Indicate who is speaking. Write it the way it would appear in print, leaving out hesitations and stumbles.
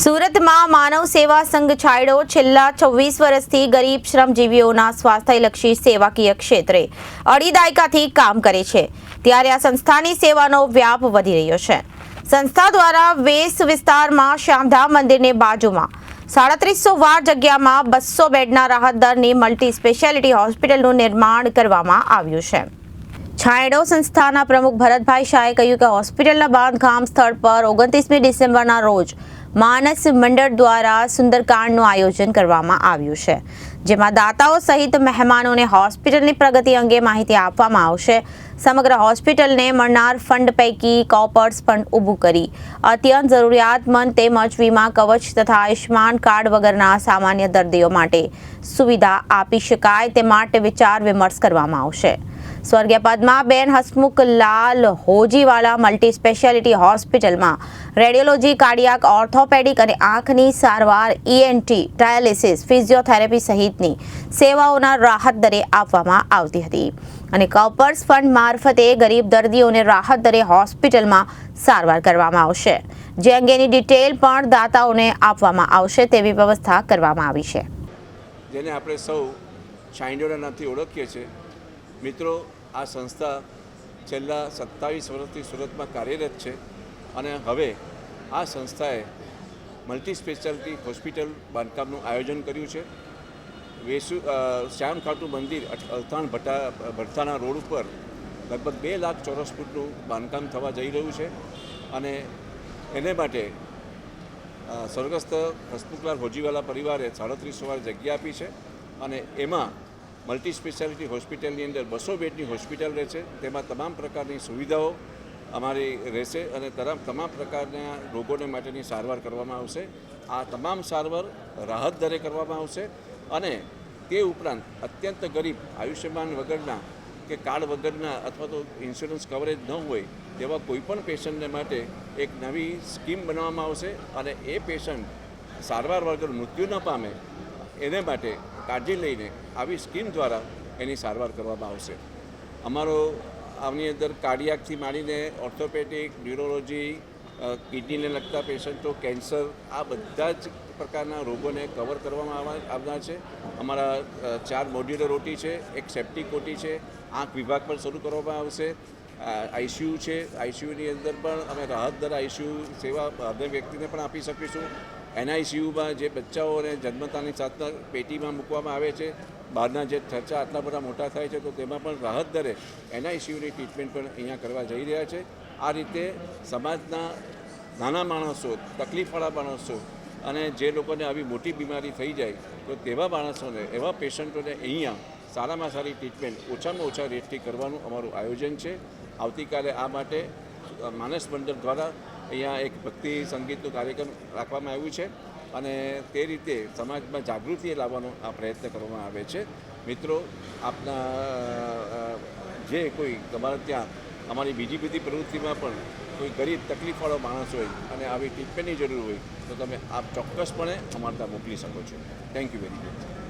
Speaker 1: સુરતમાં માનવ સેવા સંઘ છાંયડો છેલ્લા 26 વર્ષથી ગરીબ શ્રમજીવીઓના સ્વાસ્થ્યલક્ષી સેવાકીય ક્ષેત્રે અઢી દાયકાથી કામ કરે છે, ત્યારે આ સંસ્થાની સેવાનો વ્યાપ વધી રહ્યો છે। સંસ્થા દ્વારા વેસ વિસ્તારમાં શ્યામધામ મંદિરની બાજુમાં 3700 વાર જગ્યામાં 200 બેડના રાહત દરની મલ્ટી સ્પેશિયાલિટી હોસ્પિટલનું નિર્માણ કરવામાં આવ્યું છે। છાંયડો સંસ્થાના પ્રમુખ ભરતભાઈ શાહે કહ્યું કે હોસ્પિટલના બાંધકામ સ્થળ પર 29મી ડિસેમ્બરના રોજ માનસ મંડળ દ્વારા સુંદરકાંડનું આયોજન કરવામાં આવ્યું છે, જેમાં દાતાઓ સહિત મહેમાનોને હોસ્પિટલની પ્રગતિ અંગે માહિતી આપવામાં આવશે। સમગ્ર હોસ્પિટલને મળનાર ફંડ પૈકી કોપર્સ ફંડ ઊભું કરી અત્યંત જરૂરિયાતમંદ તેમજ વીમા કવચ તથા આયુષ્માન કાર્ડ વગરના સામાન્ય દર્દીઓ માટે સુવિધા આપી શકાય તે માટે વિચાર વિમર્શ કરવામાં આવશે। સ્વર્ગીય પદ્માબેન હસમુખલાલ હોજીવાલા મલ્ટી સ્પેશિયાલિટી હોસ્પિટલમાં રેડિયોલોજી, કાર્ડિયાક, ઓર્થોપેડિક અને આંખની સારવાર, ENT, ડાયાલિસિસ, ફિઝિયોથેરાપી સહિતની સેવાઓના રાહત દરે આપવામાં આવતી હતી અને કોપર્સ ફંડ મારફતે ગરીબ દર્દીઓને રાહત દરે હોસ્પિટલમાં સારવાર કરવામાં આવશે, જે અંગેની ડિટેલ પણ દાતાઓને આપવામાં આવશે તેવી વ્યવસ્થા કરવામાં આવી છે,
Speaker 2: જેને આપણે સૌ છાંયડોના નામથી ઓળખીએ છીએ। મિત્રો, આ સંસ્થા છેલ્લા 27 વર્ષથી સુરતમાં કાર્યરત છે અને હવે આ સંસ્થાએ મલ્ટી સ્પેશિયાલિટી હોસ્પિટલ બાંધકામનું આયોજન કર્યું છે। શ્યામ ખાટુ મંદિર અલથાણ ભટ્ટાના રોડ ઉપર લગભગ 2 લાખ ચોરસ ફૂટનું બાંધકામ થવા જઈ રહ્યું છે અને એને માટે સ્વર્ગસ્થ હસમુખલાલ હોજીવાલા પરિવારે 3700 વાર જગ્યા આપી છે અને એમાં મલ્ટી સ્પેશિયાલિટી હોસ્પિટલની અંદર 200 બેડની હોસ્પિટલ રહેશે। તેમાં તમામ પ્રકારની સુવિધાઓ અમારી રહેશે અને તમામ પ્રકારના રોગોને માટેની સારવાર કરવામાં આવશે। આ તમામ સારવાર રાહત દરે કરવામાં આવશે અને તે ઉપરાંત અત્યંત ગરીબ, આયુષ્યમાન વગરના કે કાર્ડ વગરના અથવા તો ઇન્સ્યોરન્સ કવરેજ ન હોય તેવા કોઈપણ પેશન્ટને માટે એક નવી સ્કીમ બનાવવામાં આવશે અને એ પેશન્ટ સારવાર વગર મૃત્યુ ન પામે એને માટે કાળજી લઈને આવી સ્કીમ દ્વારા એની સારવાર કરવામાં આવશે। અમારો આની અંદર કાર્ડિયાકથી માંડીને ઓર્થોપેડિક, ન્યુરોલોજી, કિડનીને લગતા પેશન્ટો, કેન્સર, આ બધા જ પ્રકારના રોગોને કવર કરવામાં આવનાર છે। અમારા 4 મોડ્યુલર ઓટી છે, એક સેપ્ટિક ઓટી છે, આંખ વિભાગ પણ શરૂ કરવામાં આવશે, ICU છે, ICUની અંદર પણ અમે રાહત દર ICU સેવા હૃદય વ્યક્તિને પણ આપી શકીશું। NICUમાં જે બચ્ચાઓને જન્મતાની સાથના પેટીમાં મૂકવામાં આવે છે, બહારના જે ખર્ચા આટલા બધા મોટા થાય છે તો તેમાં પણ રાહત દરે NICUની ટ્રીટમેન્ટ પણ અહીંયા કરવા જઈ રહ્યા છે। આ રીતે સમાજના નાના માણસો, તકલીફવાળા માણસો અને જે લોકોને આવી મોટી બીમારી થઈ જાય તો તેવા માણસોને, એવા પેશન્ટોને અહીંયા સારામાં સારી ટ્રીટમેન્ટ ઓછામાં ઓછા રેટથી કરવાનું અમારું આયોજન છે। આવતીકાલે આ માટે માનસ મંડળ દ્વારા અહીંયા એક ભક્તિ સંગીતનું કાર્યક્રમ રાખવામાં આવ્યું છે અને તે રીતે સમાજમાં જાગૃતિ લાવવાનો આ પ્રયત્ન કરવામાં આવે છે। મિત્રો, આપના જે કોઈ તમારે ત્યાં અમારી બીજી બધી પ્રવૃત્તિમાં પણ કોઈ ગરીબ તકલીફવાળો માણસ હોય અને આવી ટ્રીટમેન્ટની જરૂર હોય તો તમે આપ ચોક્કસપણે અમારા ત્યાં મોકલી શકો છો। Thank you very much.